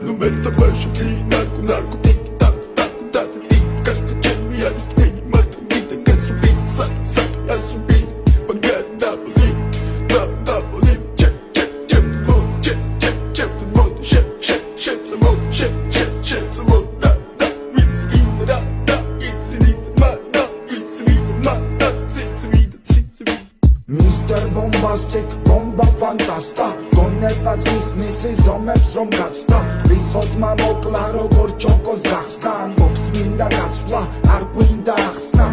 Nu meta baixo e narco, narco, tic, tac, tac, tac, tic, tac, tac, me arrestei, mata, vida, canso, beat, sac, sac, anso, beat, pagar, Napoli, Napoli, check, check, check, mood, check, check, check, the mood, shit, shit, shit, the mood, shit, shit, shit, the mood, da, da, it's in the da, da, it's in it, ma, da, it's in it, ma, da, it's in it, it's in it. Mr. Bombastic, bomba fantasta გონებას მიხნის ზომებს რომ გაცდა ვიხოდმა მოკლა როგორ ჩოკოს გახსნა ამბობს მინდა გასვლა არ გვინდა ახსნა